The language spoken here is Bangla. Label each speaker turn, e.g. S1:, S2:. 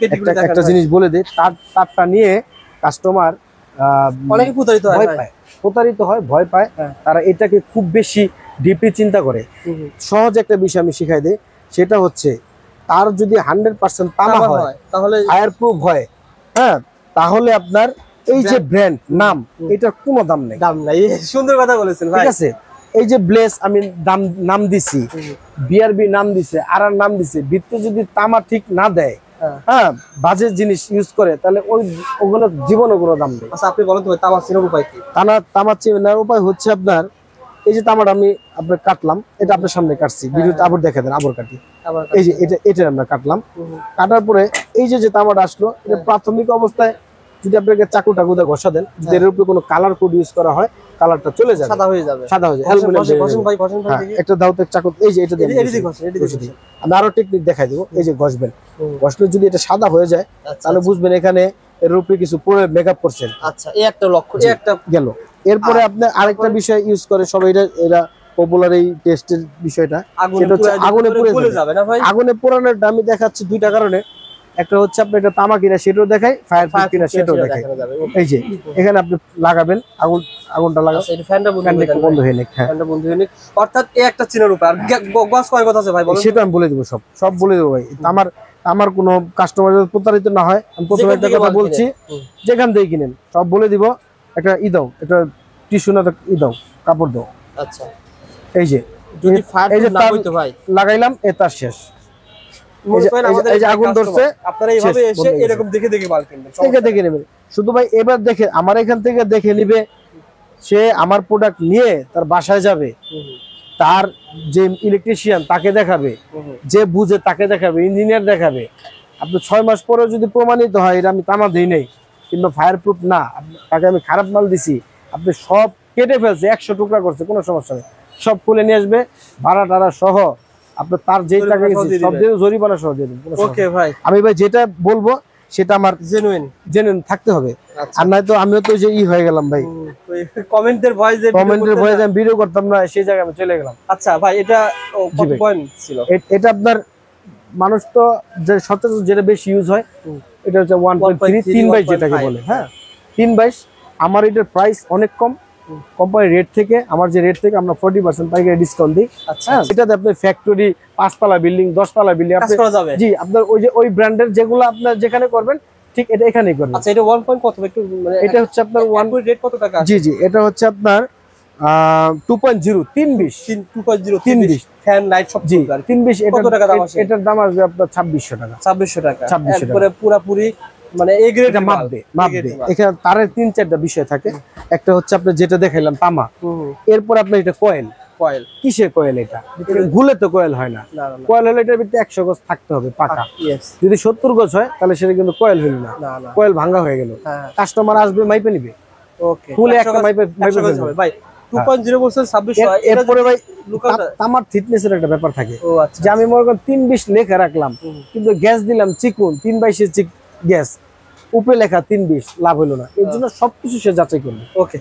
S1: একটা জিনিস বলে দিই, তারটা নিয়ে কাস্টমার
S2: অনেকে
S1: প্রতারিত হয়, ভয় পায়। তারা এটাকে খুব বেশি ডিপলি চিন্তা করে। সহজ একটা বিষয় আমি শিখাই দিই, সেটা হচ্ছে তার যদি 100% তামা হয় তাহলে ফায়ার প্রুফ হয়, হ্যাঁ, তাহলে আপনার এই যে ব্র্যান্ড নাম, এটার কোনো দাম নেই।
S2: সুন্দর কথা বলেছেন ভাই।
S1: ঠিক আছে, এই যে ব্লেস আমি নাম দিছি, বিআরবি নাম দিছে, আর নাম দিছে, ভিতরে যদি তামা ঠিক না দেয়, হ্যাঁ, বাজে জিনিস ইউজ করে, তাহলে ওগুলো জীবনে কোনো দাম নেই।
S2: আচ্ছা, আপনি বলেন তো তামা চেনার উপায় কি?
S1: তামা চেনার উপায় হচ্ছে আপনার এই যে তামাটা আমি আপনার কাটলাম, এটা আপনার সামনে কাটছি, ভিডিওতে আবার দেখে দেন, আবার কাটি। এই যে এটা আমরা কাটলাম, কাটার পরে এই যে তামাটা আসলো, এটা প্রাথমিক অবস্থায় যদি আপনাকে চাকু টাকুদা ঘষা দেন, যদি এর উপরে কোনো কালার কোড ইউজ করা হয়, কালারটা চলে যাবে, সাদা হয়ে যাবে। একটা দাউতে চাকু, এই যে এটা দিয়ে আমি আরো টেকনিক দেখাই দেবো। এই যে ঘষবেন, ঘষলে যদি এটা সাদা হয়ে যায়, তাহলে বুঝবেন এখানে এর উপরে কিছু পুরো মেকআপ করছেন।
S2: আচ্ছা, এই একটা লক্ষ্য, এই একটা
S1: গেল। এরপরে আপনি আরেকটা বিষয় ইউজ করে সবাই, এরা পপুলার এই টেস্টের বিষয়টা, সেটা হচ্ছে আগুনে পুড়ে যাবে না ভাই। আগুনে পোড়ানোর আমি দেখাচ্ছি দুইটা কারণে। একটা হচ্ছে আপনি এটা তামা কিনা সেটাও দেখাই, ফায়ার প্রুফ কিনা সেটাও দেখাই। এই যে এখানে আপনি লাগাবেন, আগুনটা লাগাবেন, এটা ফ্যানটা বন্ধ হয়ে নিক। হ্যাঁ, ফ্যানটা বন্ধ হয়ে নিক।
S2: অর্থাৎ এই একটা চিনার উপর আর গস কয় কথা আছে ভাই বলেন?
S1: সেটা আমি বলে দেব, সব বলে দেব ভাই। আমার কোনো কাস্টমার যদি প্রতারিত না হয়, আমি প্রথমে একটা কথা বলছি, যেখান থেকে কিনেন সব বলে দিব। একটা দাও, একটা টিস্যু না দাও, কাপড় দাও।
S2: আচ্ছা,
S1: এই যে
S2: যদি ফায়ার না হইতো ভাই,
S1: লাগাইলাম, এটা শেষ। এই যে আগুন ধরছে,
S2: আপনারা এইভাবে এসে এরকম দেখে মাল কিনবেন,
S1: দেখে নেবেন। শুধু ভাই এবার দেখে আমার এখান থেকে দেখে নিবে, সে আমার প্রোডাক্ট নিয়ে তার বাসায় যাবে, তার যে ইলেকট্রিশিয়ান তাকে দেখাবে, যে বুঝে তাকে দেখাবে, ইঞ্জিনিয়ার দেখাবে। আপনি 6 মাস পরে যদি প্রমাণিত হয় এটা আমি তামা দিই নেই কিংবা ফায়ার প্রুফ না, তাকে আমি খারাপ মাল দিছি, আপনি সব কেটে ফেলছে, 100 টুকরা করছে, কোনো সমস্যা নেই, সব খুলে নিয়ে আসবে, ভাড়া টাড়া সহ আপনার তার যে টাকা গেছে সব দিয়ে জরিমানা সহ দিয়ে দেবেন।
S2: ওকে ভাই,
S1: আমি ভাই যেটা বলবো সেটা আমার জেনুইন থাকতে হবে। আর নয়তো আমিও তো যে হয়ে গেলাম ভাই,
S2: কমেন্টের ভয়েসে
S1: আমি ভিডিও করতাম না, সেই জায়গায় আমি চলে গেলাম।
S2: আচ্ছা ভাই, এটা কত পয়েন্ট ছিল? এটা
S1: আপনার মানুষ তো যে সচরাচর যেটা বেশি ইউজ হয়, এটা হচ্ছে 1.3 3/22 যেটাকে বলে। হ্যাঁ, 3/22। আমার এটার প্রাইস অনেক কম কোম্পানি রেট থেকে, আমার যে রেট থেকে আমরা 40% পাইকারি ডিসকাউন্ট দিই। হ্যাঁ, সেটাতে আপনি ফ্যাক্টরি 5 তলা বিল্ডিং 10 তলা বিল্ডিং আপনি জি, আপনার ওই ব্র্যান্ডের যেগুলো আপনার যেখানে করবেন ঠিক এটা এখানেই করবেন।
S2: আচ্ছা, এটা 1 পয়েন্ট কত একটু মানে
S1: এটা হচ্ছে আপনার 1
S2: রেট কত টাকা?
S1: জি, এটা হচ্ছে আপনার 2.0 320
S2: ফ্যান লাইট সব
S1: জি 320। কত টাকা দাম আছে? এটার দাম আসবে আপনার 2600 টাকা।
S2: 2600 টাকা একবারে পুরোপুরি মানে এই গ্রেড মাপবে।
S1: এখানে তারের 3-4টা বিষয় থাকে। একটা হচ্ছে আপনি যেটা দেখাইলাম তামা, এরপর আপনার এটা কয়েল। কিসের কয়েল? এটা গুলে তো কয়েল হয় না, কয়েল হলে এটার ভিতরে 100 গজ থাকতে হবে পাকা। যদি 70 গজ হয় তাহলে সেটা কিন্তু কয়েল হইল না, কয়েল ভাঙা হয়ে গেল। কাস্টমার আসবে মাইপে নিবে,
S2: ওকে,
S1: ফুলে একটা মাইপে
S2: হবে ভাই। 2.0 বলছেন 2600।
S1: এরপরে ভাই তামার থিকনেসের একটা ব্যাপার থাকে, যে আমি মনে করেন 320 লেখা রাখলাম, কিন্তু গ্যাস দিলাম চিকুন 322 এর গ্যাস, উপরে লেখা 320, লাভ হলো না। এর জন্য সবকিছু সে যাচাই করবে।
S2: ওকে।